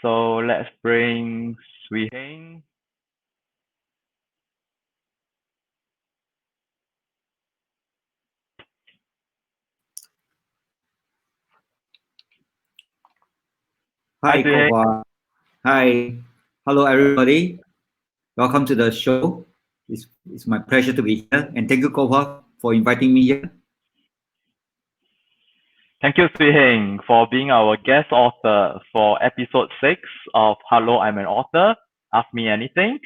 So let's bring Swee Heng. Hi, Swee Heng. Kowa. Hi. Hello, everybody. Welcome to the show. It's my pleasure to be here. And thank you, Kowa, for inviting me here. Thank you, Swee Heng, for being our guest author for episode 6 of Hello, I'm an Author. Ask Me Anything.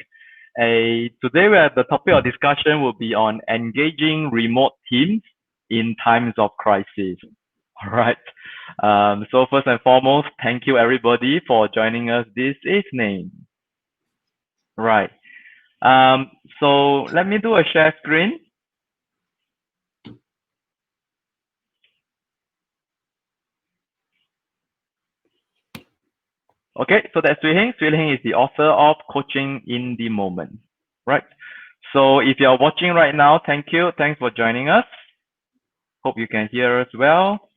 Today, the topic of discussion will be on engaging remote teams in times of crisis. All right. So first and foremost, thank you everybody for joining us this evening. Right. So let me do a share screen. Okay, so that's Swee Heng. Swee Heng is the author of Coaching in the Moment. Right. So if you're watching right now, thank you. Thanks for joining us. Hope you can hear us well.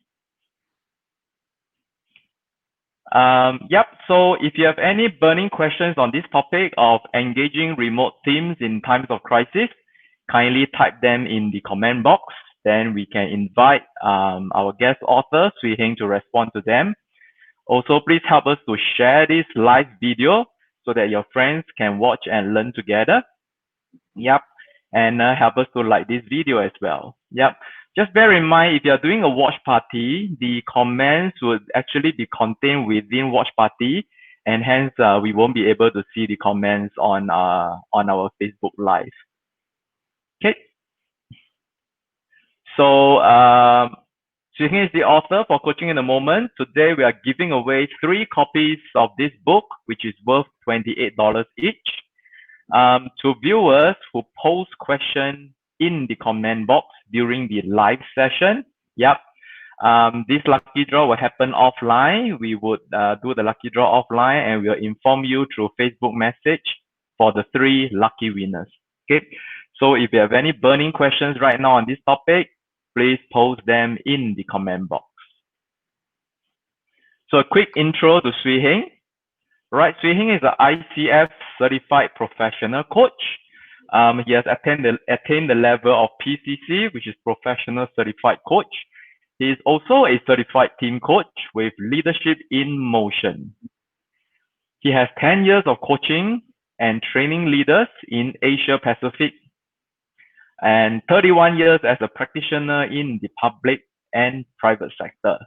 Yep. So if you have any burning questions on this topic of engaging remote teams in times of crisis, kindly type them in the comment box. Then we can invite our guest author, Swee Heng, to respond to them. Also, please help us to share this live video so that your friends can watch and learn together. Yep. And help us to like this video as well. Yep. Just bear in mind, if you're doing a watch party, the comments would actually be contained within watch party, and hence we won't be able to see the comments on our Facebook Live. Okay. So Swee Heng is the author for Coaching in the Moment. Today we are giving away 3 copies of this book, which is worth $28 each. To viewers who post questions in the comment box during the live session. Yep. This lucky draw will happen offline. We would do the lucky draw offline, and we'll inform you through Facebook message for the 3 lucky winners. Okay. So if you have any burning questions right now on this topic, please post them in the comment box. So a quick intro to Swee Heng. Right, Swee Heng is an ICF certified professional coach. He has attained the level of PCC, which is Professional Certified Coach. He is also a certified team coach with Leadership in Motion. He has 10 years of coaching and training leaders in Asia Pacific and 31 years as a practitioner in the public and private sector.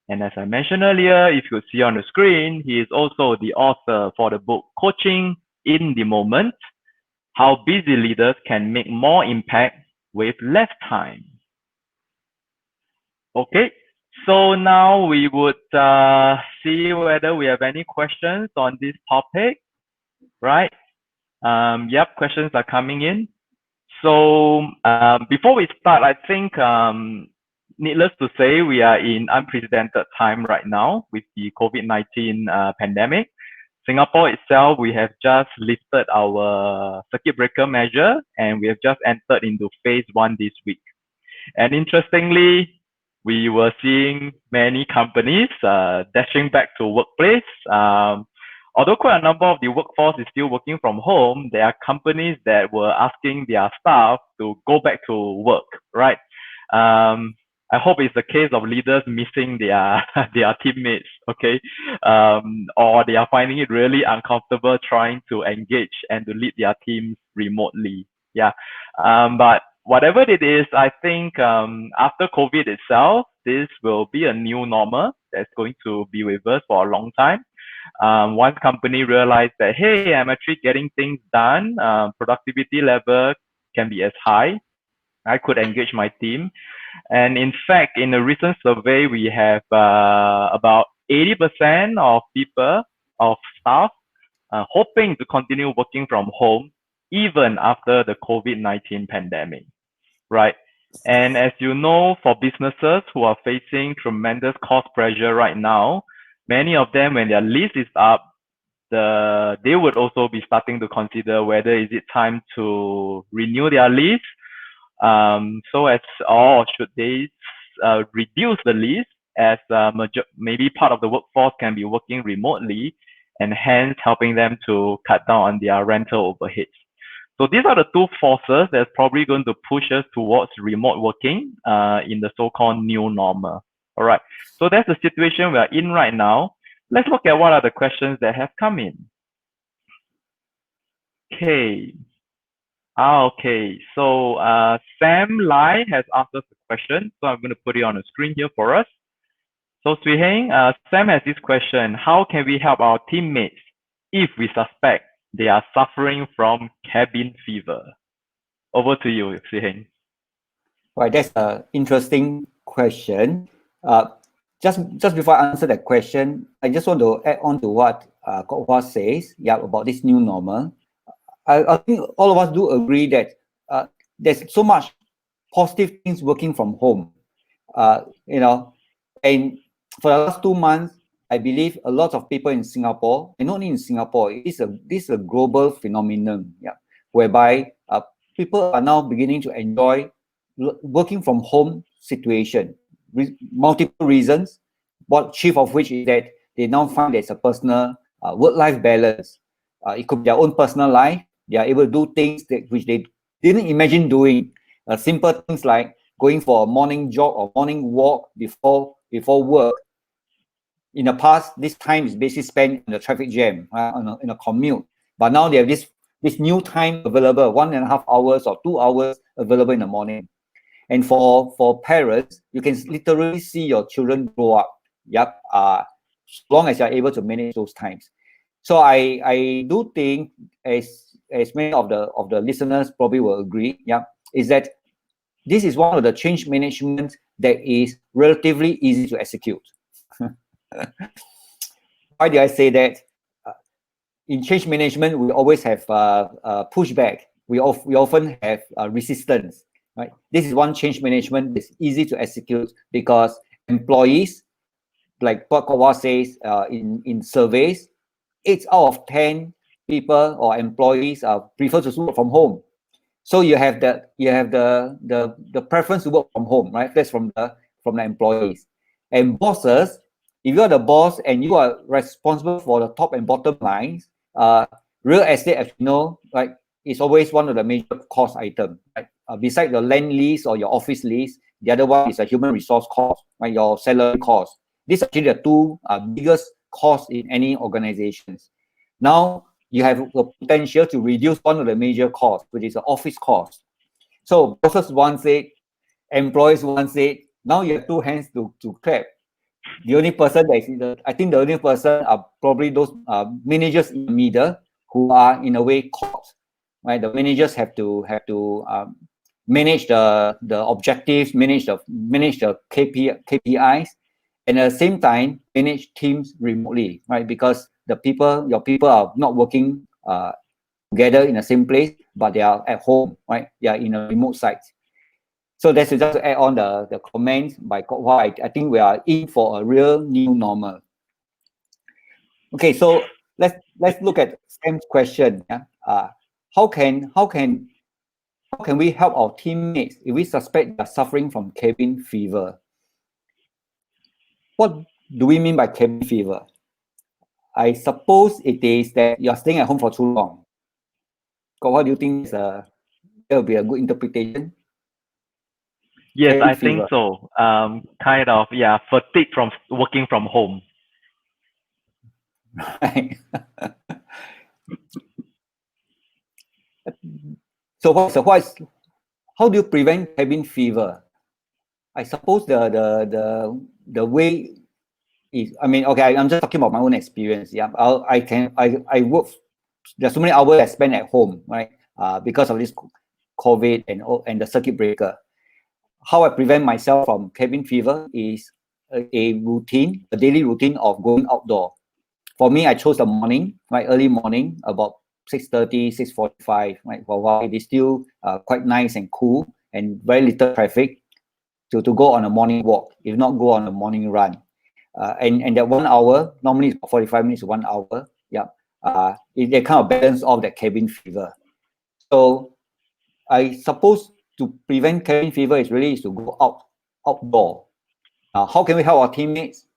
And as I mentioned earlier, if you see on the screen, he is also the author for the book Coaching in the Moment, How Busy Leaders Can Make More Impact with Less Time. Okay, so now we would see whether we have any questions on this topic, right? Yep, questions are coming in. So before we start, I think needless to say, we are in unprecedented time right now with the COVID-19 pandemic. Singapore itself, we have just lifted our circuit breaker measure, and we have just entered into phase 1 this week. And interestingly, we were seeing many companies dashing back to workplace. Although quite a number of the workforce is still working from home, there are companies that were asking their staff to go back to work, right? I hope it's the case of leaders missing their teammates, okay? Or they are finding it really uncomfortable trying to engage and to lead their teams remotely. Yeah. But whatever it is, I think after COVID itself, this will be a new normal that's going to be with us for a long time. Once company realized that, hey, I'm actually getting things done, productivity level can be as high, I could engage my team. And in fact, in a recent survey, we have about 80% of people, of staff, hoping to continue working from home even after the COVID-19 pandemic, right? And as you know, for businesses who are facing tremendous cost pressure right now, many of them, when their lease is up, they would also be starting to consider whether is it time to renew their lease, or should they reduce the lease as maybe part of the workforce can be working remotely, and hence helping them to cut down on their rental overheads. So these are the two forces that's probably going to push us towards remote working in the so-called new normal. All right. So that's the situation we are in right now. Let's look at what are the questions that have come in. Okay. Okay. So Sam Lai has asked us a question. So I'm going to put it on the screen here for us. So Swee Heng, Sam has this question: how can we help our teammates if we suspect they are suffering from cabin fever? Over to you, Swee Heng. Right, that's an interesting question. Just before I answer that question, I just want to add on to what Kok Hua says, about this new normal. I think all of us do agree that there's so much positive things working from home. And for the last 2 months, I believe a lot of people in Singapore, and not only in Singapore, this is a global phenomenon, whereby people are now beginning to enjoy working from home situation. Multiple reasons, chief of which is that they now find there's a personal work-life balance. It could be their own personal life. They are able to do things which they didn't imagine doing. Simple things like going for a morning jog or morning walk before work. In the past, this time is basically spent in the traffic jam, in a commute. But now they have this new time available, 1.5 hours or 2 hours available in the morning. And for parents, you can literally see your children grow up. As long as you're able to manage those times. So I do think, as many of the listeners probably will agree, is that this is one of the change management that is relatively easy to execute. Why do I say that? In change management, we always have pushback. We often have resistance. Right? This is one change management that's easy to execute because employees, like what Kok Hua says in surveys, 8 out of 10 people or employees prefer to work from home. So you have the preference to work from home, right? That's from the employees. And bosses, if you are the boss and you are responsible for the top and bottom lines, real estate, as you know, right, is always one of the major cost items. Right? Besides your land lease or your office lease, the other one is a human resource cost, right? Your salary cost. These are actually the two biggest costs in any organizations. Now you have the potential to reduce one of the major costs, which is the office cost. So bosses once said, employees once said, now you have two hands to clap. The only person I think the only person are probably those managers in the middle who are in a way caught. Right, the managers have to manage the objectives, manage the KPIs, and at the same time manage teams remotely, right? Because your people are not working together in the same place, but they are at home, right? They are in a remote site. So that's just to add on the comments by Kok Hua. I think we are in for a real new normal. Okay, so let's look at Sam's question. How can we help our teammates if we suspect they are suffering from cabin fever? What do we mean by cabin fever? I suppose it is that you are staying at home for too long. What do you think there will be a good interpretation? Yes, Cabin I think so. Kind of, fatigue from working from home. Right. So how do you prevent cabin fever? I suppose the way is, I mean, okay, I'm just talking about my own experience. I work. There's so many hours I spend at home, right? Because of this COVID and the circuit breaker. How I prevent myself from cabin fever is a daily routine of going outdoor. For me, I chose the morning, right? Early morning, about 6:30, 6:45, right? For a while, it is still quite nice and cool and very little traffic to go on a morning walk, if not go on a morning run. And that 1 hour, normally it's 45 minutes to 1 hour. They kind of balance off that cabin fever. So I suppose to prevent cabin fever is to go outdoor. How can we help our teammates?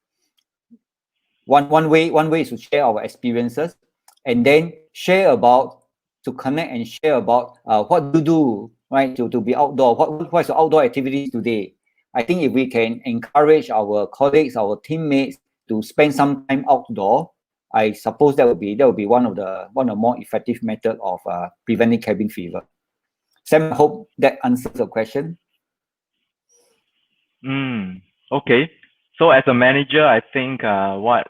One way is to share our experiences, and then to connect and share about what you do, right, to be outdoor. What's your outdoor activities today? I think if we can encourage our colleagues, our teammates to spend some time outdoor, I suppose that would be one of the more effective method of preventing cabin fever. Sam, I hope that answers your question. Okay. So as a manager, I think what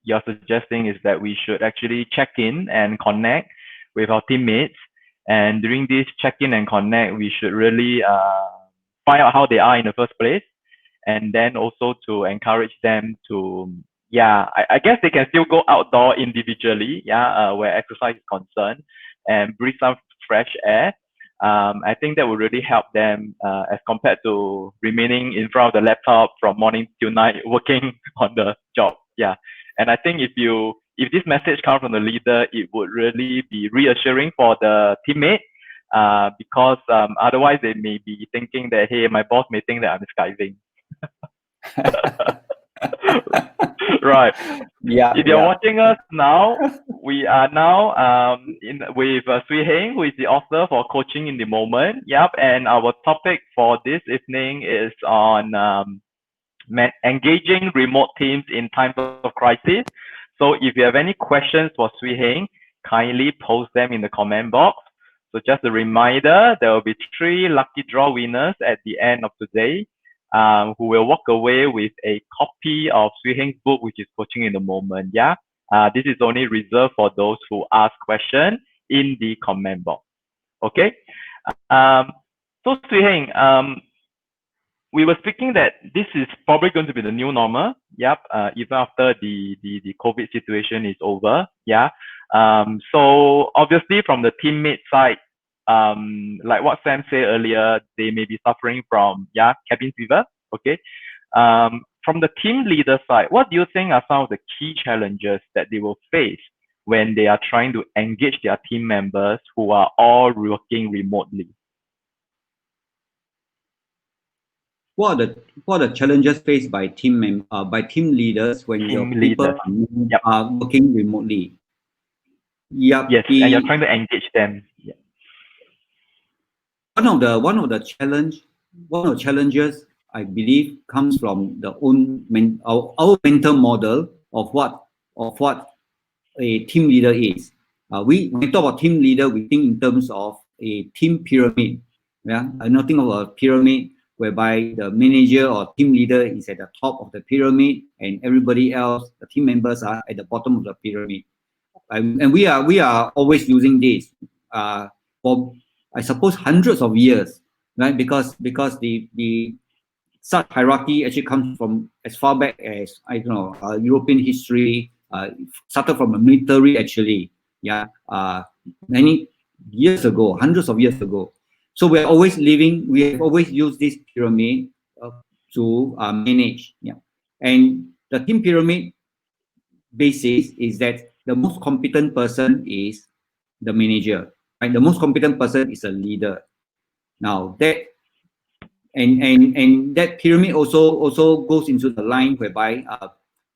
you're suggesting is that we should actually check in and connect with our teammates. And during this check-in and connect, we should really find out how they are in the first place, and then also to encourage them to, I guess they can still go outdoor individually, where exercise is concerned, and breathe some fresh air. I think that would really help them as compared to remaining in front of the laptop from morning till night working on the job. Yeah. And I think if this message comes from the leader, it would really be reassuring for the teammate, because otherwise they may be thinking that, hey, my boss may think that I'm skiving. Right. Yeah. If you're watching us now, we are now with Swee Heng, who is the author for Coaching in the Moment. Yep. And our topic for this evening is on engaging remote teams in times of crisis. So if you have any questions for Swee Heng, kindly post them in the comment box. So just a reminder, there will be 3 lucky draw winners at the end of today, who will walk away with a copy of Swee Heng's book, which is Coaching in the Moment. Yeah. This is only reserved for those who ask questions in the comment box. Okay. So Swee Heng, we were speaking that this is probably going to be the new normal. Yep. Even after the COVID situation is over. Yeah. So obviously from the teammate side, like what Sam said earlier, they may be suffering from cabin fever. Okay. From the team leader side, what do you think are some of the key challenges that they will face when they are trying to engage their team members who are all working remotely? What are the challenges faced by team leaders when your people are working remotely? Yep. Yes, and you're trying to engage them. Yeah. One of the challenges I believe comes from the our mental model of what a team leader is. When we talk about team leader, we think in terms of a team pyramid. Yeah, I'm not thinking of a pyramid whereby the manager or team leader is at the top of the pyramid and everybody else, the team members, are at the bottom of the pyramid. And we are always using this for, I suppose, hundreds of years, right? Because the such hierarchy actually comes from as far back as, I don't know, European history, started from a military actually, many years ago, hundreds of years ago. So we have always used this pyramid to manage. Yeah. And the team pyramid basis is that the most competent person is the manager, right? The most competent person is a leader. Now that and that pyramid also goes into the line whereby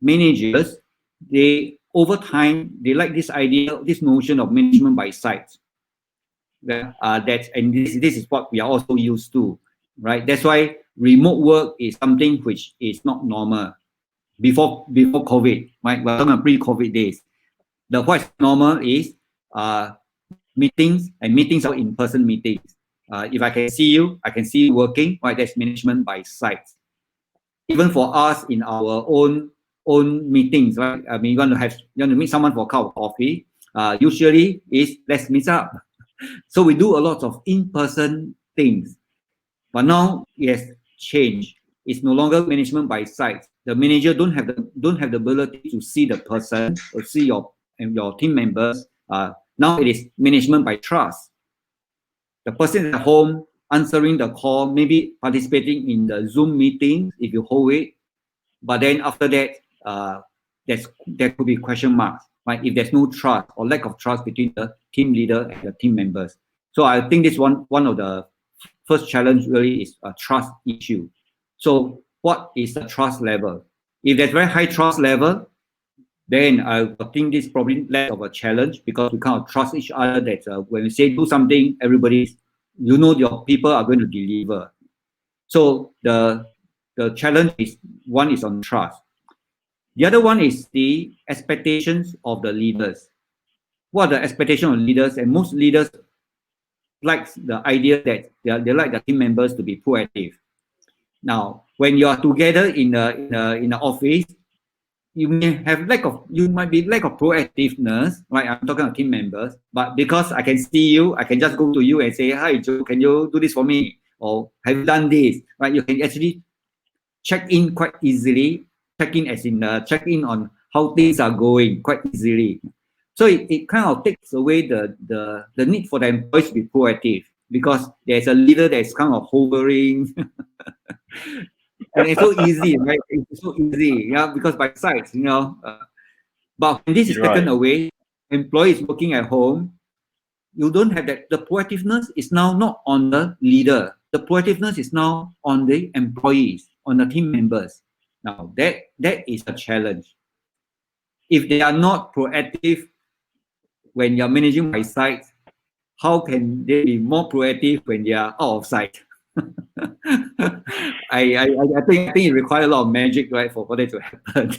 managers, they over time, they like this idea, this notion of management by sites. This is what we are also used to, right? That's why remote work is something which is not normal before COVID, right? We're talking about pre-COVID days. What's normal is meetings, and meetings are in-person meetings. If I can see you, I can see you working, right? That's management by sites. Even for us in our own meetings, right? I mean, you want to meet someone for a cup of coffee. Usually is let's meet up. So we do a lot of in-person things, but now it has changed. It's no longer management by sites. The manager don't have the ability to see the person or see your team members. Now it is management by trust. The person at home answering the call, maybe participating in the Zoom meeting if you hold it, but then after that, there could be question marks, right? If there's no trust or lack of trust between the team leader and the team members. So I think this one of the first challenge really is a trust issue. So what is the trust level? If there's very high trust level, then I think this is probably less of a challenge because we kind of trust each other that when we say do something, everybody's, your people are going to deliver. So the challenge is, one is on trust. The other one is the expectations of the leaders. What are the expectations of leaders? And most leaders like the idea that they like the team members to be proactive. Now, when you are together in the office, you might be lack of proactiveness, right? I'm talking about team members, but because I can see you, I can just go to you and say, "Hi, Joe, can you do this for me?" Or "Have you done this?" Right? You can actually check in quite easily. Check in as in check in on how things are going quite easily. So it kind of takes away the need for the employees to be proactive because there's a leader that's kind of hovering. And it's so easy, right? It's so easy, yeah, because by sight, but when this is taken away, employees working at home, you don't have that. The proactiveness is now not on the leader. The proactiveness is now on the employees, on the team members. Now that is a challenge. If they are not proactive when you're managing by sight, how can they be more proactive when they are out of sight? I think it requires a lot of magic, right, for that to happen.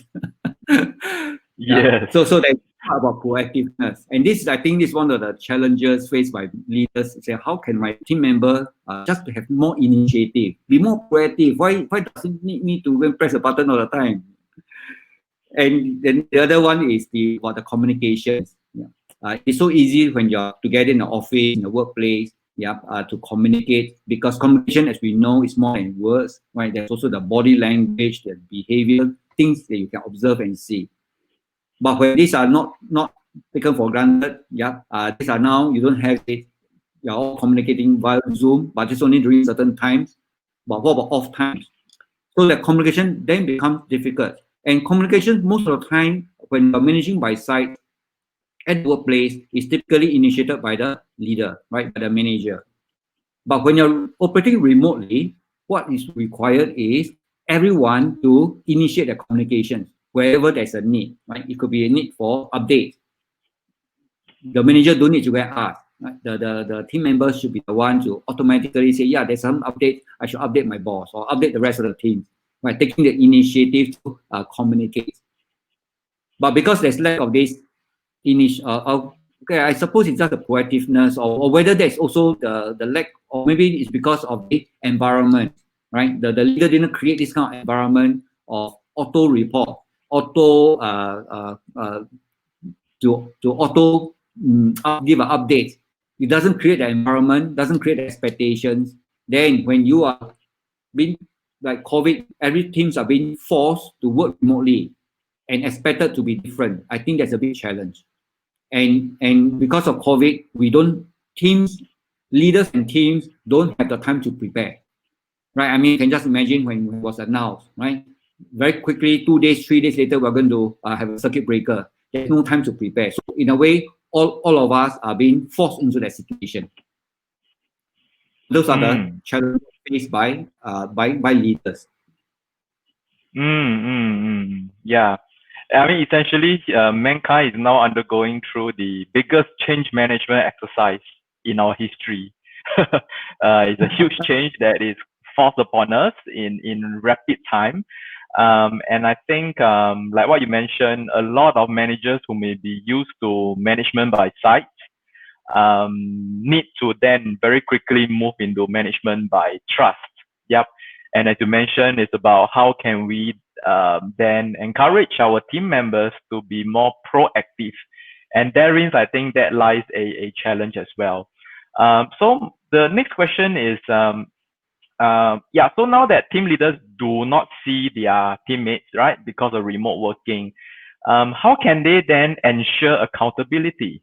Yes. So that's about proactiveness, and I think this is one of the challenges faced by leaders. Say, how can my team member just to have more initiative, be more proactive? Why does it need me to go and press a button all the time? And then the other one is about the communications. It's so easy when you're together in the office, in the workplace, to communicate, because communication, as we know, is more than words, right? There's also the body language, the behavior, things that you can observe and see. But when these are not taken for granted, these are now, you don't have it. You're all communicating via Zoom, but it's only during certain times. But what about off times? So the communication then becomes difficult. And communication, most of the time, when you're managing by sight at the workplace, is typically initiated by the leader, right, by the manager. But when you're operating remotely, what is required is everyone to initiate the communications wherever there's a need, right? It could be a need for update. The manager don't need to go and ask. Right? The team members should be the one to automatically say, yeah, there's some update, I should update my boss or update the rest of the team, right? Taking the initiative to communicate. But because there's lack of this okay, I suppose it's just the proactiveness, or whether there's also the lack, or maybe it's because of the environment, right? The leader didn't create this kind of environment of auto report, auto to auto give an update. It doesn't create the environment, doesn't create expectations. Then when you are being like COVID, every teams are being forced to work remotely and expected to be different. I think that's a big challenge. And because of COVID, leaders and teams don't have the time to prepare, right? I mean, you can just imagine when it was announced, right? Very quickly, 2 days, 3 days later, we're going to have a circuit breaker. There's no time to prepare. So in a way, all of us are being forced into that situation. Those are the challenges faced by leaders. Yeah. I mean, essentially, mankind is now undergoing through the biggest change management exercise in our history. It's a huge change that is forced upon us in rapid time. And I think, like what you mentioned, a lot of managers who may be used to management by sight need to then very quickly move into management by trust. Yep. And as you mentioned, it's about how can we then encourage our team members to be more proactive. And therein, I think that lies a challenge as well. So the next question is, so now that team leaders do not see their teammates, right, because of remote working, how can they then ensure accountability?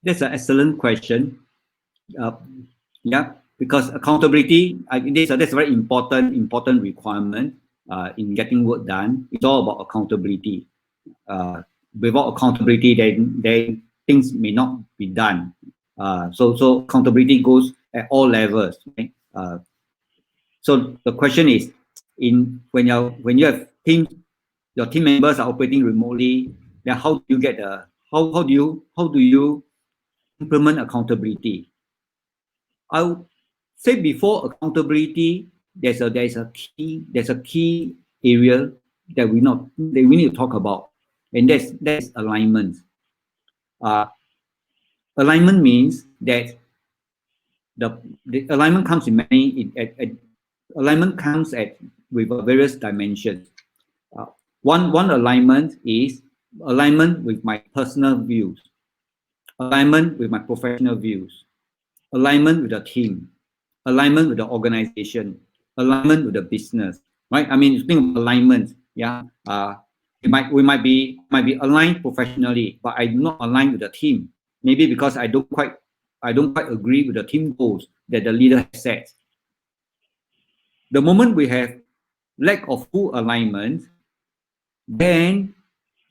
That's an excellent question. Because accountability, I think that's a very important requirement in getting work done. It's all about accountability. Without accountability, then things may not be done. So accountability goes at all levels. Right? So the question is, when you have teams your team members are operating remotely, then how do you get the how do you implement accountability? I would say before accountability, there's a key area that we need to talk about, and that's alignment. Alignment means that the alignment comes in alignment comes with various dimensions. One alignment is alignment with my personal views, alignment with my professional views, alignment with the team, alignment with the organization, alignment with the business, right? I mean, think of alignment, yeah. We might be aligned professionally, but I do not align with the team. Maybe because I don't quite agree with the team goals that the leader has set. The moment we have lack of full alignment, then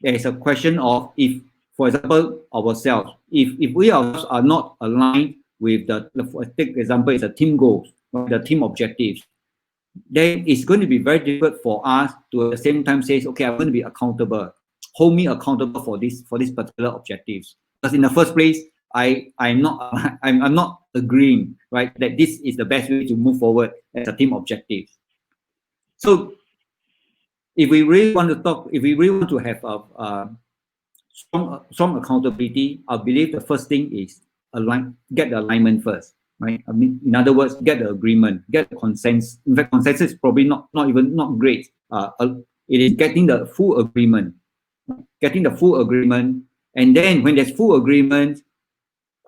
there is a question of, if, for example, ourselves, if we are not aligned with take example, is a team goals, the team objectives, then it's going to be very difficult for us to at the same time say, okay, I'm going to be accountable, hold me accountable for this particular objectives. Because in the first place, I'm not agreeing, right, that this is the best way to move forward as a team objective. So if we really want to have a strong accountability, I believe the first thing is get the alignment first, right? I mean, in other words, get the agreement, get the consensus. In fact, consensus is probably not great. It is getting the full agreement, and then when there's full agreement,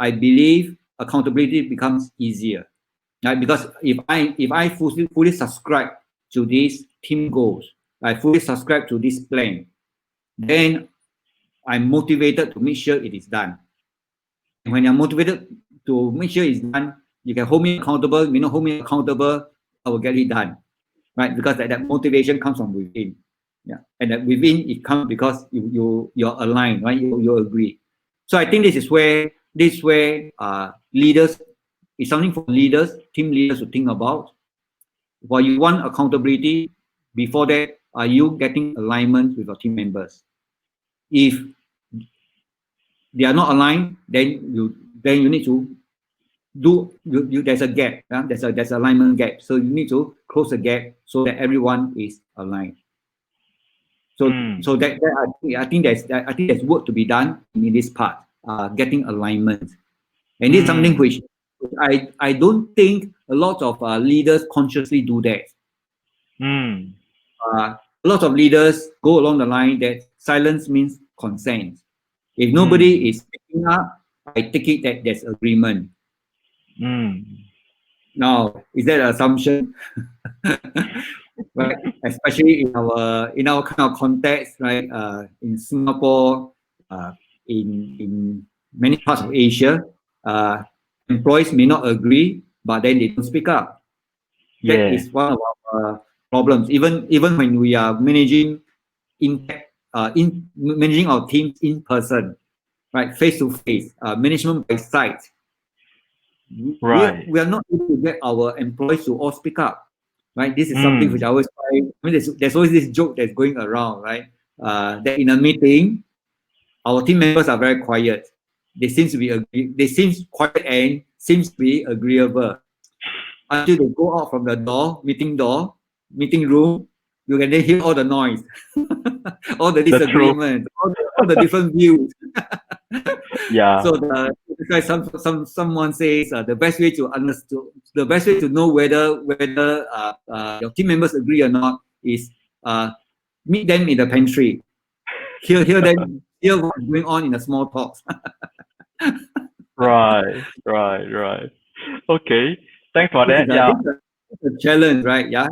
I believe accountability becomes easier, right? Because if I fully subscribe to these team goals, I fully subscribe to this plan, then I'm motivated to make sure it is done. And when you're motivated to make sure it's done, you can hold me accountable. You know, hold me accountable, I will get it done, right? Because that motivation comes from within, yeah. And that within it comes because you're aligned, right? You agree. So I think this is where leaders, is something for leaders, team leaders to think about. While you want accountability, before that, are you getting alignment with your team members? If they are not aligned, then you need to there's a gap. There's alignment gap. So you need to close the gap so that everyone is aligned. So that I think there's work to be done in this part, getting alignment, and it's something which I don't think a lot of leaders consciously do that. A lot of leaders go along the line that silence means consent. If nobody is picking up, I take it that there's agreement. Now, is that an assumption? Right? Especially in our kind of context, right? In Singapore, in many parts of Asia, employees may not agree, but then they don't speak up. That is one of our problems. Even when we are managing managing our teams in person, right, face to face, management by site. Right. We are not able to get our employees to all speak up, right? This is something which I always find. I mean, there's always this joke that's going around, right? That in a meeting, our team members are very quiet. They seem quiet and seems to be agreeable until they go out from the meeting room. You can then hear all the noise, all the disagreements, all the different views. Yeah. So someone says the best way to know whether your team members agree or not is meet them in the pantry. Hear what's going on in the small talks. Right. Okay. Thanks for that. Yeah. It's a challenge, right? Yeah.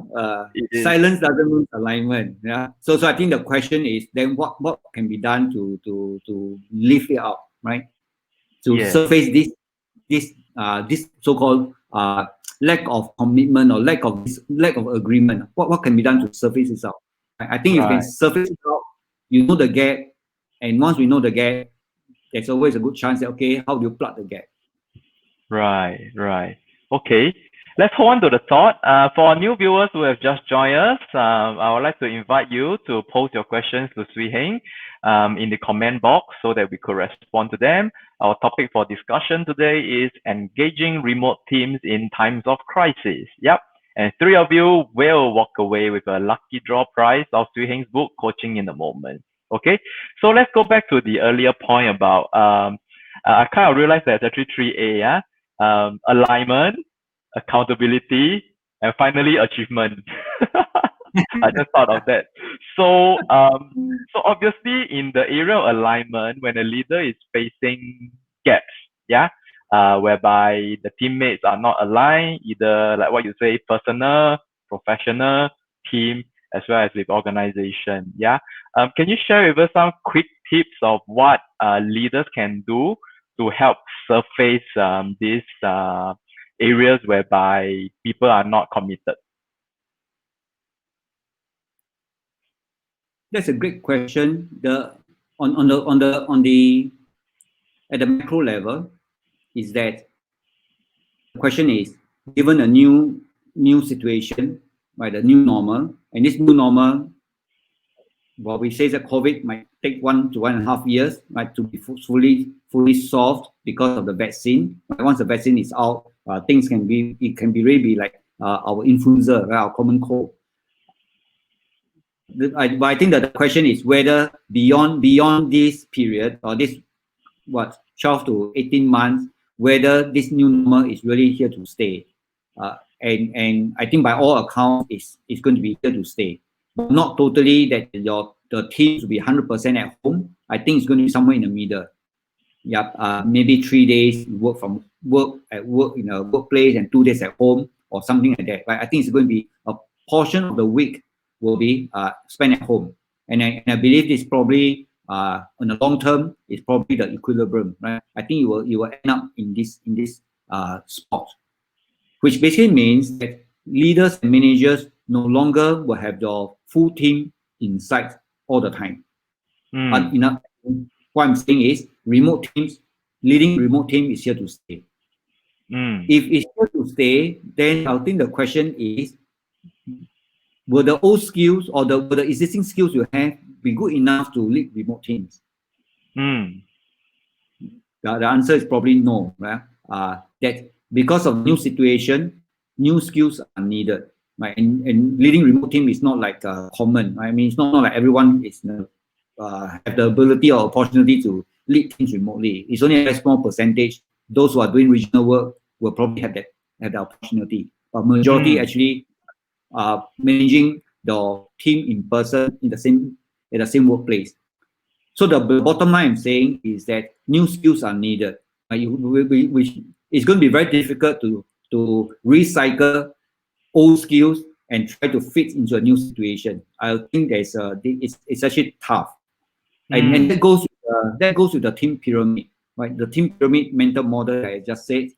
Silence doesn't mean alignment. Yeah. So I think the question is then what can be done to lift it up, right? To surface this so-called lack of commitment or lack of agreement. What can be done to surface this out? I think if you can surface it out, you know the gap, and once we know the gap, there's always a good chance that, okay, how do you plug the gap? Right. Okay. let's hold on to the thought. For our new viewers who have just joined us, I would like to invite you to post your questions to Swee Heng in the comment box so that we could respond to them. Our topic for discussion today is engaging remote teams in times of crisis. Yep. And 3 of you will walk away with a lucky draw prize of Swee Heng's book, Coaching in the Moment. Okay. So let's go back to the earlier point about, I kind of realized there's actually 3A, yeah? Alignment, accountability, and finally achievement. I just thought of that. So obviously in the area of alignment, when a leader is facing gaps, yeah, whereby the teammates are not aligned, either like what you say, personal, professional, team, as well as with organization, yeah. Can you share with us some quick tips of what leaders can do to help surface these areas whereby people are not committed? That's a great question. At the macro level, is that the question is, given a new situation, right, the new normal, and this new normal, what we say that COVID might take 1 to 1.5 years, right, to be fully solved because of the vaccine. Once the vaccine is out, things can be really like our influenza, right, our common cold. But I think that the question is whether beyond this period, or this 12 to 18 months, whether this new normal is really here to stay. And I think by all accounts, it's going to be here to stay. But not totally that the teams will be 100% at home. I think it's going to be somewhere in the middle. Yep, maybe 3 days work in a workplace and 2 days at home or something like that. But I think it's going to be a portion of the week will be spent at home, and I believe this probably on the long term is probably the equilibrium, right? I think you will end up in this spot, which basically means that leaders and managers no longer will have the full team in sight all the time. But what I'm saying is leading remote team is here to stay. If it's here to stay, then I think the question is, will the old skills or will the existing skills you have be good enough to lead remote teams? The answer is probably no, right? That because of new situation, new skills are needed, right? And leading remote team is not like common, right? I mean, it's not like everyone is have the ability or opportunity to lead teams remotely. It's only a small percentage. Those who are doing regional work will probably have the opportunity, but majority actually managing the team in person at the same workplace. So the bottom line I'm saying is that new skills are needed. Which it's going to be very difficult to recycle old skills and try to fit into a new situation. I think it's actually tough, and that goes with the team pyramid, right? The team pyramid mental model that I just said.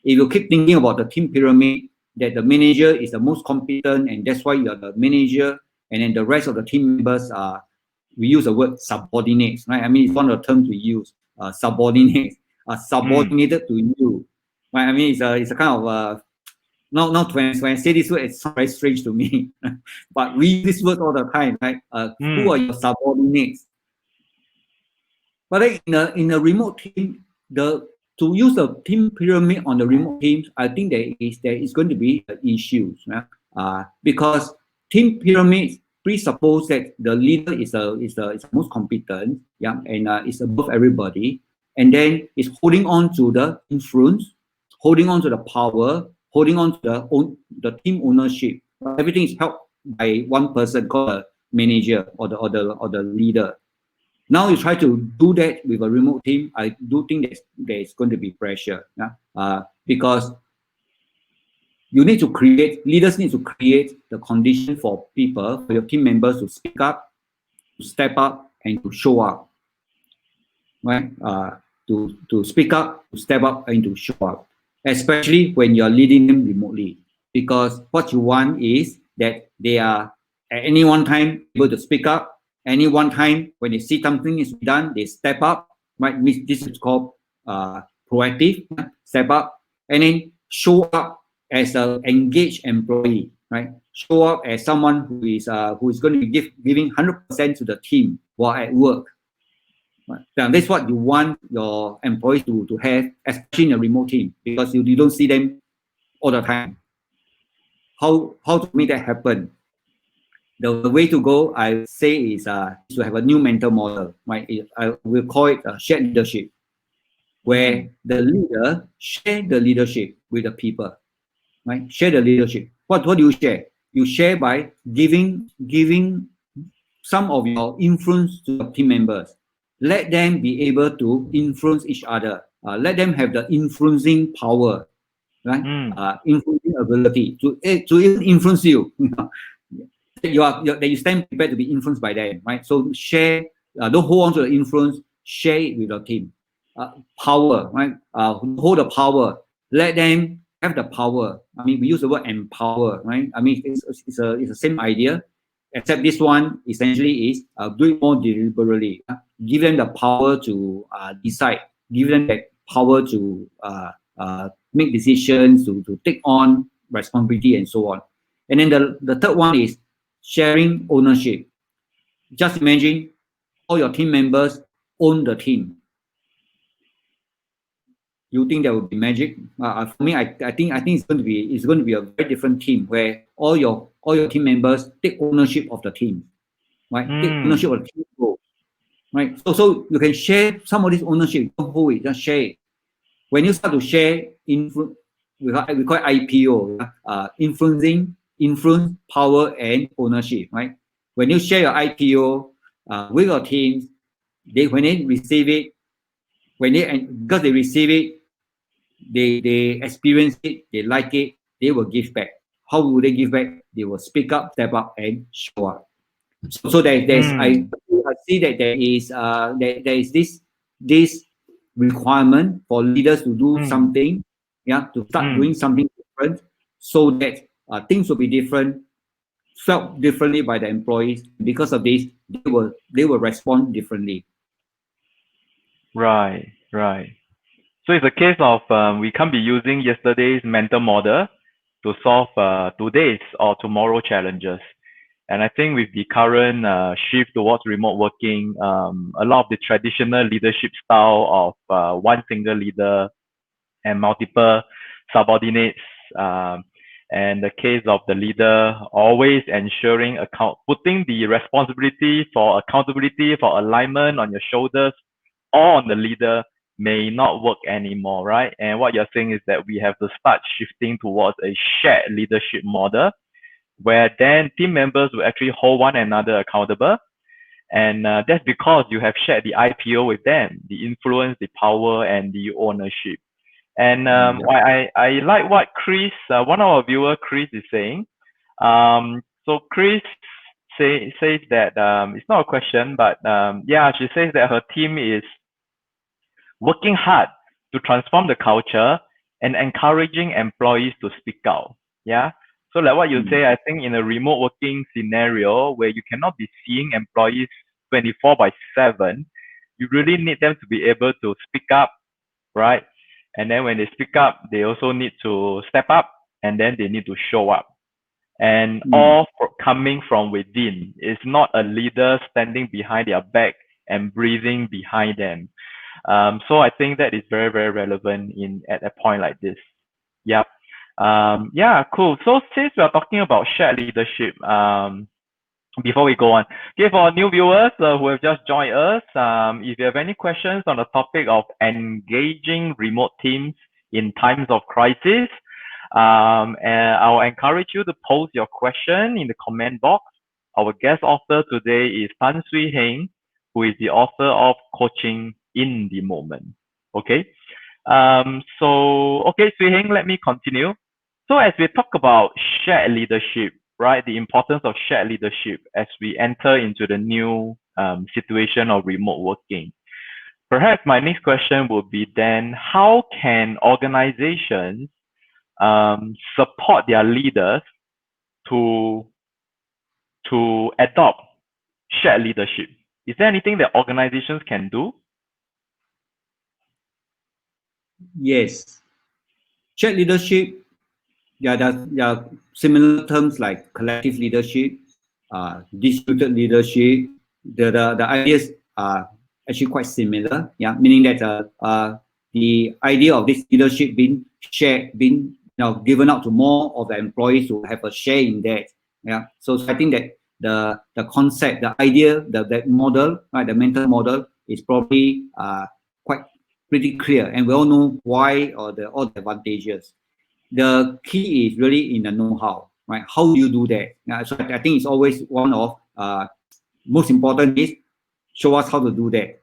If you keep thinking about the team pyramid, that the manager is the most competent, and that's why you are the manager, and then the rest of the team members are, we use the word subordinates, right? I mean, it's one of the terms we use, subordinates, subordinated to you, right? I mean, it's a kind of now when I say this word, it's very strange to me, but we use this word all the time, right? Who are your subordinates? But in a remote team, to use the team pyramid on the remote teams, I think there is going to be issues, right? Because team pyramids presuppose that the leader is the most competent, yeah, and is above everybody, and then is holding on to the influence, holding on to the power, holding on to the team ownership. Everything is held by one person called a manager or the leader. Now you try to do that with a remote team. I do think there's going to be pressure, because leaders need to create the condition for people, for your team members to speak up, to step up, and to show up, right? To speak up, to step up, and to show up, especially when you're leading them remotely. Because what you want is that they are at any one time able to speak up. Any one time when they see something is done, they step up, right? This is called proactive, step up, and then show up as an engaged employee, right? Show up as someone who is going to be giving 100% to the team while at work. Right? Now, that's what you want your employees to have, especially in a remote team, because you don't see them all the time. How to make that happen? The way to go, I say, is to have a new mental model, right? I will call it shared leadership, where the leader share the leadership with the people, right? Share the leadership. What do you share? You share by giving some of your influence to your team members. Let them be able to influence each other. Let them have the influencing power, right? Influencing ability to even influence you. That you stand prepared to be influenced by them, right? So share, don't hold on to the influence, share it with your team. Power, right? Hold the power. Let them have the power. I mean, we use the word empower, right? I mean, it's the same idea, except this one essentially is do it more deliberately. Give them the power to decide. Give them that power to make decisions, to take on responsibility, and so on. And then the third one is sharing ownership. Just imagine all your team members own the team. You think that would be magic? For me, I think it's going to be a very different team where all your team members take ownership of the team, right? Take ownership of the team goal, right? So you can share some of this ownership. Don't hold it, just share it. When you start to share we call it IPO, influence, power, and ownership, right? When you share your IPO with your teams, when they receive it, because they receive it, they experience it, they like it, they will give back. How will they give back? They will speak up, step up, and show up. So I see that there is this requirement for leaders to do something, to start doing something different, so that things will be different, felt differently by the employees. Because of this, they will respond differently. Right. So it's a case of we can't be using yesterday's mental model to solve today's or tomorrow challenges. And I think with the current shift towards remote working, a lot of the traditional leadership style of one single leader and multiple subordinates, and the case of the leader always ensuring putting the responsibility for accountability, for alignment on your shoulders or on the leader may not work anymore, right? And what you're saying is that we have to start shifting towards a shared leadership model where then team members will actually hold one another accountable. And that's because you have shared the IPO with them, the influence, the power, and the ownership. And I like what Chris, one of our viewer, Chris, is saying. So Chris says that it's not a question, but she says that her team is working hard to transform the culture and encouraging employees to speak out. Yeah. So like what you say, I think in a remote working scenario where you cannot be seeing employees 24/7, you really need them to be able to speak up, right? And then when they speak up, they also need to step up, and then they need to show up. And all coming from within. It's not a leader standing behind their back and breathing behind them. So I think that is very, very relevant at a point like this. Yep. Cool. So since we are talking about shared leadership, before we go on, okay, for new viewers who have just joined us, if you have any questions on the topic of engaging remote teams in times of crisis, and I'll encourage you to post your question in the comment box. Our guest author today is Tan Swee Heng, who is the author of Coaching in the Moment. Okay. Swee Heng, let me continue. So as we talk about shared leadership, right, the importance of shared leadership as we enter into the new situation of remote working, perhaps my next question would be then, how can organizations support their leaders to adopt shared leadership? Is there anything that organizations can do? Yes. Shared leadership there are similar terms like collective leadership, distributed leadership. The ideas are actually quite similar. Yeah, meaning that the idea of this leadership being shared, being given out to more of the employees to have a share in that. Yeah, so I think that the concept, the idea, that model, right, the mental model is probably quite pretty clear, and we all know why, or all the advantages. The key is really in the know-how, right? How do you do that? So I think it's always one of most important is show us how to do that.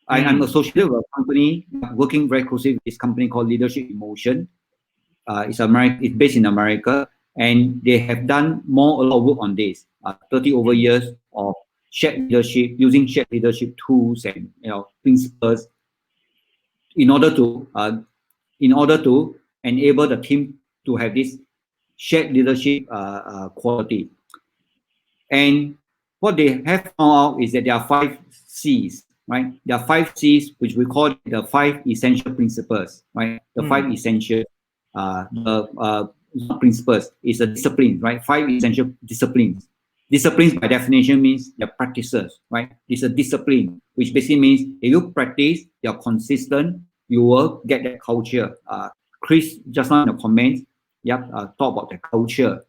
I'm associated with a company working very closely with this company called Leadership Emotion. It's based in America, and they have done a lot of work on this. 30 over years of shared leadership, using shared leadership tools and principles in order to enable the team to have this shared leadership quality. And what they have found out is that there are 5 C's, right? There are 5 C's, which we call the 5 essential principles, right? The 5 essential principles is a discipline, right? 5 essential disciplines. Disciplines by definition means they're practices, right? It's a discipline, which basically means if you practice, you're consistent, you will get that culture. Chris just now in the comments, talk about the culture.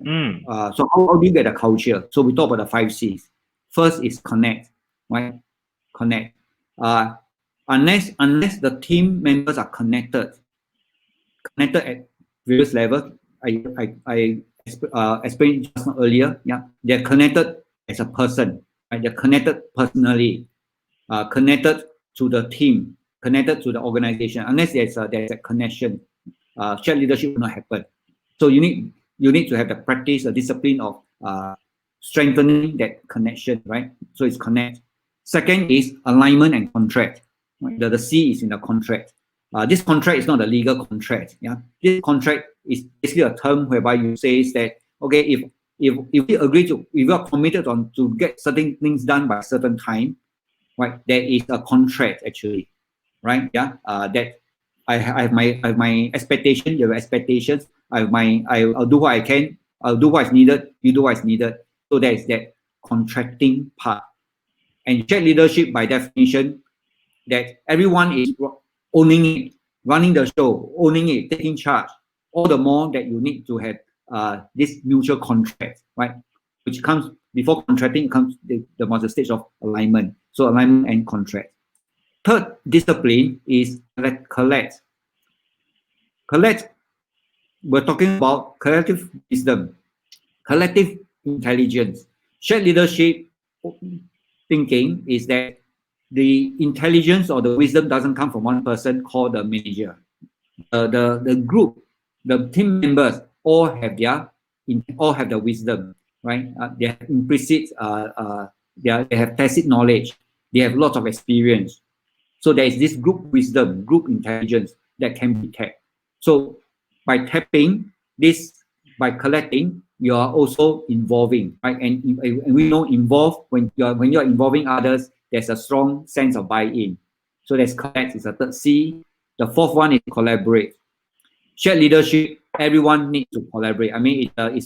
So how do you get a culture? So we talk about the 5 C's. First is connect, right? Connect. Unless the team members are connected at various levels, I explained just earlier. Yeah, they're connected as a person, right? They're connected personally, connected to the team, connected to the organization. Unless there's a connection, shared leadership will not happen. So you need to have the practice, the discipline of strengthening that connection, right? So it's connect. Second is alignment and contract. Right? The C is in the contract. This contract is not a legal contract. Yeah, this contract is basically a term whereby you say that okay, if we agree to, if we are committed to get certain things done by a certain time, right? There is a contract actually, right? Yeah, that I have my expectation. You have expectations. I'll do what I can. I'll do what is needed. You do what is needed. So there is that contracting part. And shared leadership, by definition, that everyone is owning it, running the show, owning it, taking charge. All the more that you need to have this mutual contract, right? Which comes before contracting, comes the stage of alignment. So alignment and contract. Third discipline is collect. Collect. We're talking about collective wisdom, collective intelligence. Shared leadership thinking is that the intelligence or the wisdom doesn't come from one person called the manager. The group, the team members all have the wisdom, right? They have implicit, they have tacit knowledge. They have lots of experience. So there is this group wisdom, group intelligence that can be tapped. So by tapping this, by collecting, you are also involving, right? And we know when you're involving others, there's a strong sense of buy-in. So there's collect is the third C. The fourth one is collaborate. Shared leadership, everyone needs to collaborate. I mean, you can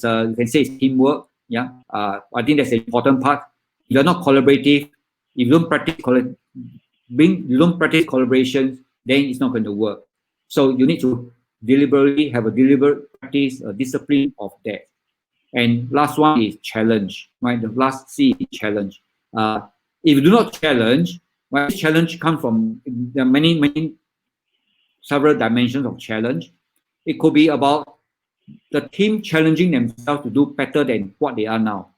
say it's teamwork. Yeah, I think that's the important part. If you're not collaborative, if you don't practice collaboration, then it's not going to work. So you need to deliberately have a deliberate practice, a discipline of that. And last one is challenge, right? The last C is challenge. If you do not challenge, right, this challenge comes from there are several dimensions of challenge. It could be about the team challenging themselves to do better than what they are now.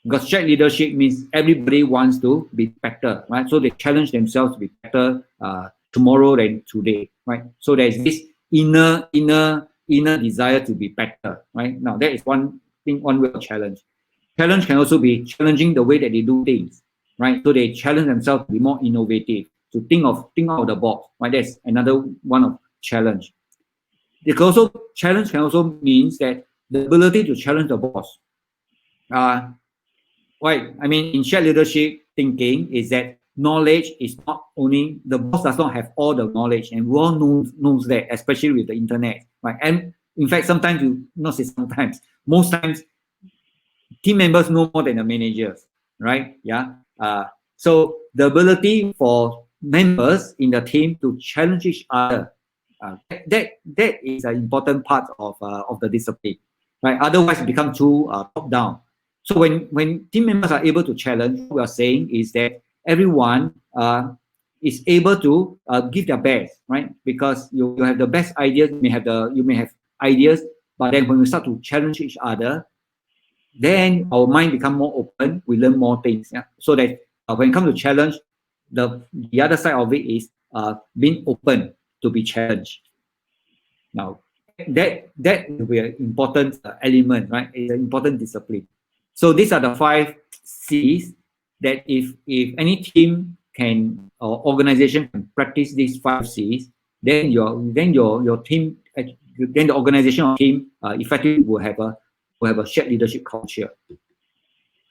Because shared leadership means everybody wants to be better, right? So they challenge themselves to be better tomorrow than today, right? So there's this inner desire to be better, right? Now that is one way of challenge. Challenge can also be challenging the way that they do things, right? So they challenge themselves to be more innovative, to think out of the box, right? That's another one of challenge. Challenge can also means that the ability to challenge the boss. Right. I mean, in shared leadership thinking is that knowledge is not only, the boss does not have all the knowledge, and we all knows that, especially with the internet, right? And In fact, sometimes you not say sometimes, most times team members know more than the managers, right? Yeah. So the ability for members in the team to challenge each other, that is an important part of the discipline, right? Otherwise, it becomes too top down. So when team members are able to challenge, what we are saying is that everyone is able to give their best, right? Because you have the best ideas, you may have ideas, but then when we start to challenge each other, then our mind become more open. We learn more things. Yeah? So that when it comes to challenge, the other side of it is being open to be challenged. Now, that will be an important element, right? It's an important discipline. So these are the 5 C's that if any team can or organization can practice these 5 C's, then your team, then the organization or team effectively will have a shared leadership culture.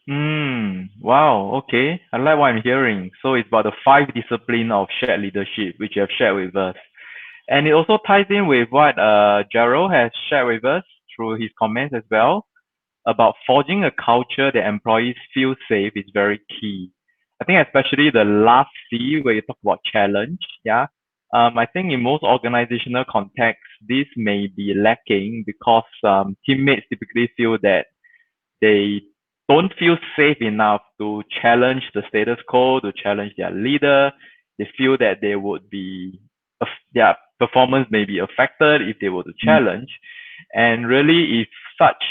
Wow, okay. I like what I'm hearing. So it's about the 5 disciplines of shared leadership, which you have shared with us. And it also ties in with what Gerald has shared with us through his comments as well, about forging a culture that employees feel safe is very key. I think especially the last C where you talk about challenge, yeah. I think in most organizational contexts, this may be lacking because teammates typically feel that they don't feel safe enough to challenge the status quo, to challenge their leader. They feel that they would be, their performance may be affected if they were to challenge. And really, if such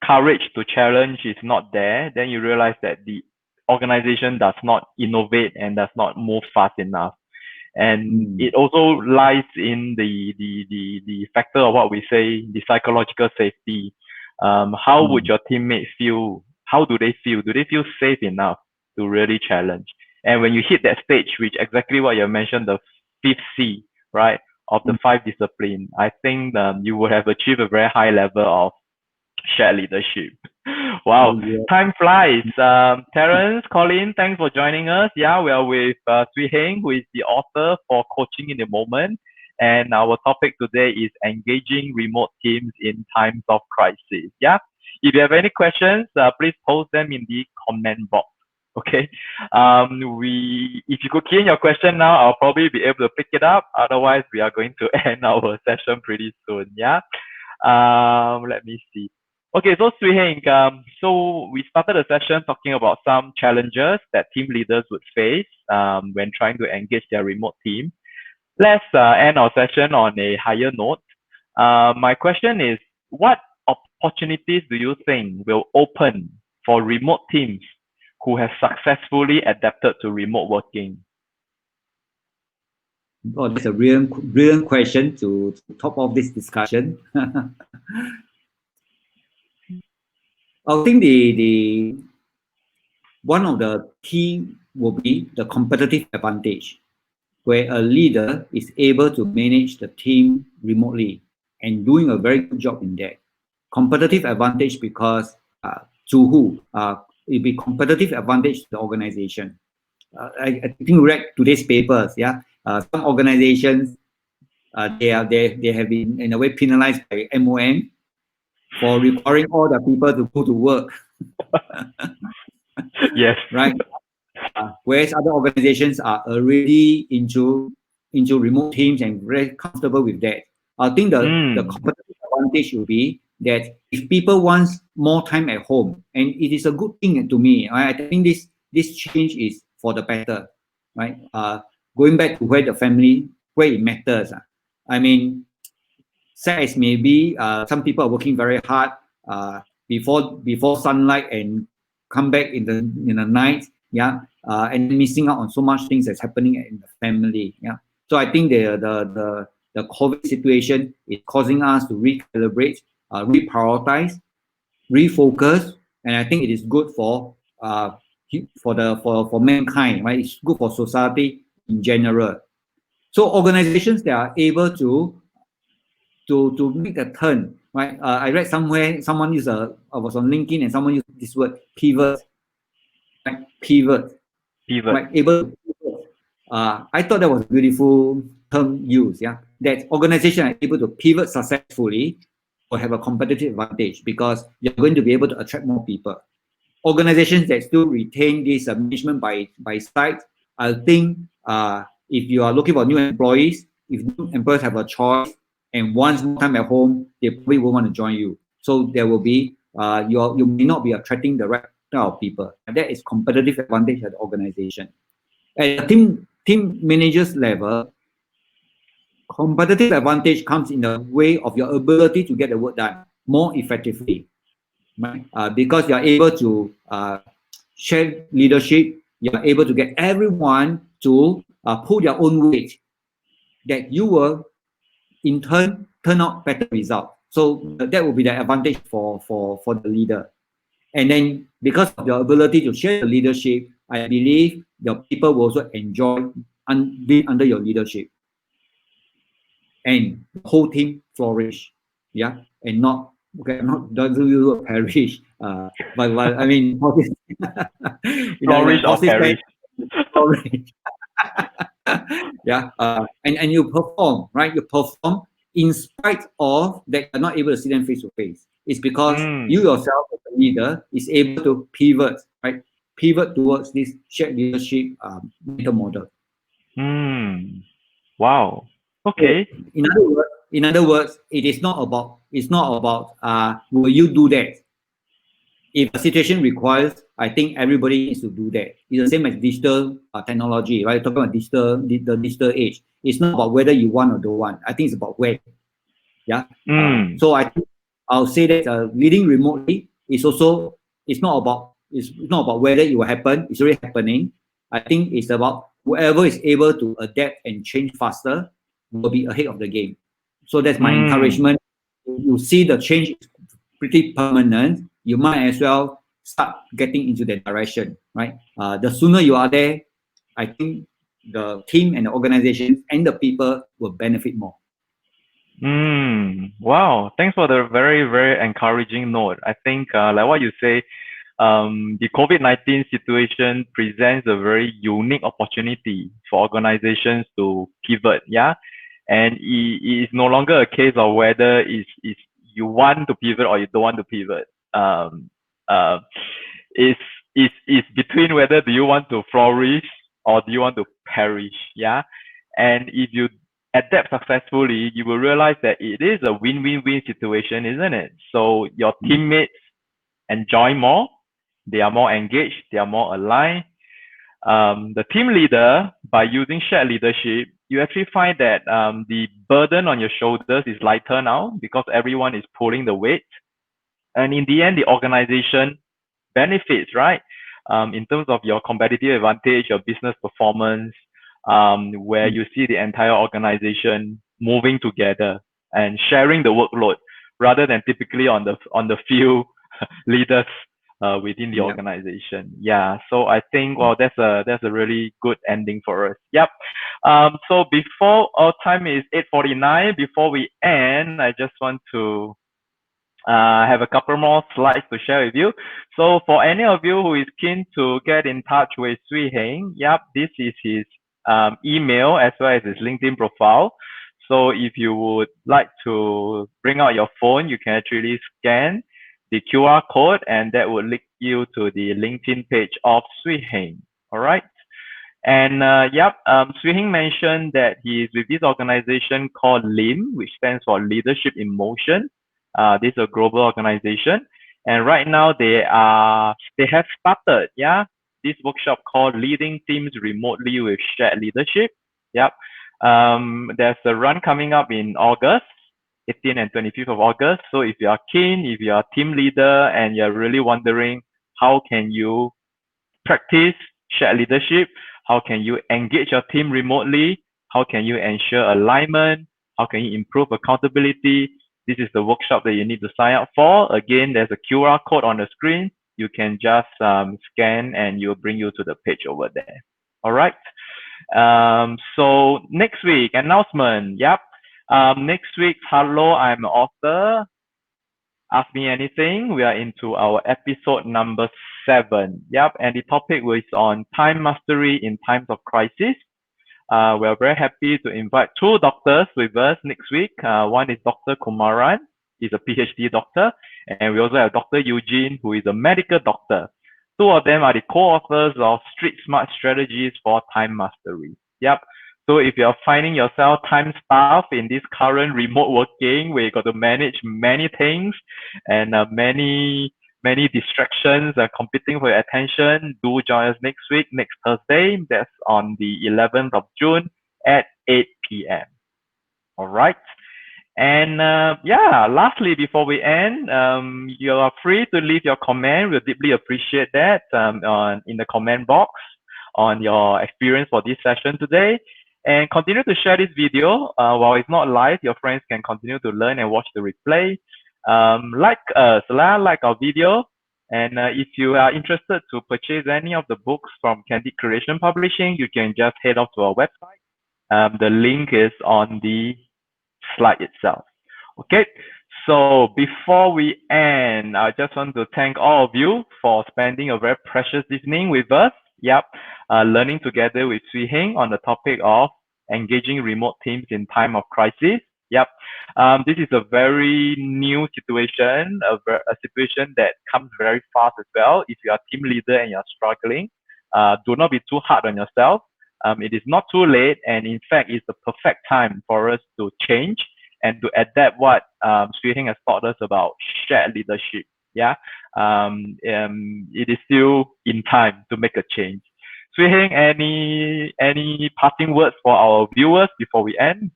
courage to challenge is not there, then you realize that the organization does not innovate and does not move fast enough. And it also lies in the factor of what we say, the psychological safety. How would your teammates feel? How do they feel? Do they feel safe enough to really challenge? And when you hit that stage, which exactly what you mentioned, the 5th C, right, of the 5 disciplines, I think you would have achieved a very high level of shared leadership. Wow, time flies. Terence, Colin, thanks for joining us. Yeah, we are with Swee Heng, who is the author for Coaching in the Moment. And our topic today is engaging remote teams in times of crisis. Yeah, if you have any questions, please post them in the comment box. Okay. If you could key in your question now, I'll probably be able to pick it up. Otherwise, we are going to end our session pretty soon. Yeah. Let me see. Okay, so Swee Heng, so we started the session talking about some challenges that team leaders would face when trying to engage their remote team. Let's end our session on a higher note. My question is, what opportunities do you think will open for remote teams who have successfully adapted to remote working? Oh, that's a brilliant question to top off this discussion. I think the one of the key will be the competitive advantage, where a leader is able to manage the team remotely and doing a very good job in that. Competitive advantage because to who? It be competitive advantage to the organization. I think we read today's papers. Yeah, some organizations they have been in a way penalized by MOM for requiring all the people to go to work. Yes. Right. Whereas other organizations are already into remote teams and very comfortable with that. I think the competitive advantage will be that if people want more time at home, and it is a good thing to me, I think this change is for the better, right? Going back to where it matters. I mean, sad as maybe some people are working very hard before sunlight and come back in the night, yeah, and missing out on so much things that's happening in the family, yeah. So I think the COVID situation is causing us to recalibrate, reprioritize, refocus, and I think it is good for mankind, right? It's good for society in general. So organizations that are able to make a turn, right? I read somewhere someone used I was on LinkedIn and someone used this word pivot, right? Pivot, right? Able to pivot. I thought that was a beautiful term used, yeah, that organizations are able to pivot successfully or have a competitive advantage because you're going to be able to attract more people. Organizations that still retain this management by site, I think if you are looking for new employees, if new employees have a choice and wants more time at home, they probably won't want to join you. So there will be, you may not be attracting the right type of people. And that is competitive advantage at the organization. At the team managers level, competitive advantage comes in the way of your ability to get the work done more effectively, right? Because you are able to share leadership, you are able to get everyone to pull their own weight, that you will in turn turn out better results. So that will be the advantage for the leader. And then because of your ability to share the leadership, I believe the people will also enjoy being under your leadership. And the whole team flourish, yeah, and not okay, not doesn't use a perish, but I mean, Flourish or perish. Flourish. Yeah, and you perform, right? You perform in spite of that you're not able to see them face to face. It's because you yourself, as a leader, is able to pivot, right? Pivot towards this shared leadership mental model. Wow. Okay. So, in other words, it's not about will you do that? If a situation requires, I think everybody needs to do that. It's the same as digital technology, right? Talking about the digital age. It's not about whether you want or don't want. I think it's about when. Yeah. So I think I'll say that leading remotely is also it's not about whether it will happen. It's already happening. I think it's about whoever is able to adapt and change faster will be ahead of the game. So that's my encouragement. You see the change is pretty permanent, you might as well start getting into that direction, right? The sooner you are there, I think the team and the organizations and the people will benefit more. Wow. Thanks for the very, very encouraging note. I think, like what you say, the COVID-19 situation presents a very unique opportunity for organizations to pivot, yeah? And it is no longer a case of whether is you want to pivot or you don't want to pivot. It's between whether do you want to flourish or do you want to perish, yeah? And if you adapt successfully, you will realize that it is a win-win-win situation, isn't it? So your teammates enjoy more, they are more engaged, they are more aligned. The team leader, by using shared leadership, you actually find that the burden on your shoulders is lighter now because everyone is pulling the weight. And in the end, the organization benefits, right? In terms of your competitive advantage, your business performance, where you see the entire organization moving together and sharing the workload rather than typically on the few leaders within the organization. Yeah. So I think, well, that's a really good ending for us. Yep. So before our time is 8:49, before we end, I just want to have a couple more slides to share with you. So for any of you who is keen to get in touch with Swee Heng, yep, this is his email as well as his LinkedIn profile. So if you would like to bring out your phone, you can actually scan the QR code and that will link you to the LinkedIn page of Swee Heng. All right. And Swee Heng mentioned that he is with this organization called LIM, which stands for Leadership in Motion. This is a global organization, and right now they have started this workshop called Leading Teams Remotely with Shared Leadership. Yep. There's a run coming up in August, 18th and 25th of August. So if you are keen, if you are a team leader and you're really wondering how can you practice shared leadership, how can you engage your team remotely, how can you ensure alignment, how can you improve accountability, this is the workshop that you need to sign up for. Again, there's a QR code on the screen. You can just scan and it will bring you to the page over there. All right. So next week, announcement. Yep. Next week, hello, I'm an author. Ask me anything. We are into our episode number 7. Yep. And the topic was on time mastery in times of crisis. We are very happy to invite two doctors with us next week. One is Dr. Kumaran, he's a PhD doctor, and we also have Dr. Eugene, who is a medical doctor. Two of them are the co-authors of Street Smart Strategies for Time Mastery. Yep. So if you're finding yourself time-starved in this current remote working, where you got to manage many things and many distractions competing for your attention, do join us next week, next Thursday. That's on the 11th of June at 8 p.m. All right. And yeah, lastly, before we end, you are free to leave your comment. We'll deeply appreciate that in the comment box on your experience for this session today. And continue to share this video. While it's not live, your friends can continue to learn and watch the replay. Like us, like our video. And if you are interested to purchase any of the books from Candid Creation Publishing, you can just head off to our website. The link is on the slide itself. Okay, so before we end, I just want to thank all of you for spending a very precious evening with us. Yep, learning together with Swee Heng on the topic of engaging remote teams in time of crisis. Yep, this is a very new situation, a situation that comes very fast as well. If you are a team leader and you're struggling, do not be too hard on yourself. It is not too late, and in fact, it's the perfect time for us to change and to adapt what Swee Heng has taught us about shared leadership. Yeah, it is still in time to make a change. Swee Heng, any parting words for our viewers before we end?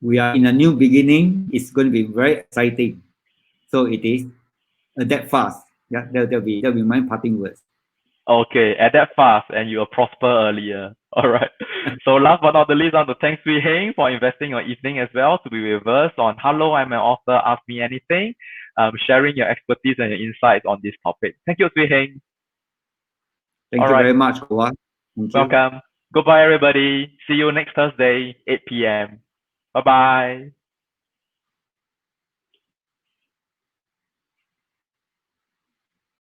We are in a new beginning. It's going to be very exciting. So it is adapt fast. Yeah, that'll be my parting words. Okay, adapt fast and you will prosper earlier. All right. So last but not the least, I want to thank Swee Heng for investing your evening as well to be with us on Hello, I'm an Author, Ask Me Anything, sharing your expertise and your insights on this topic. Thank you, Swee Heng. Thank you very much, Kawa. Welcome. Goodbye, everybody. See you next Thursday, 8 p.m. Bye-bye.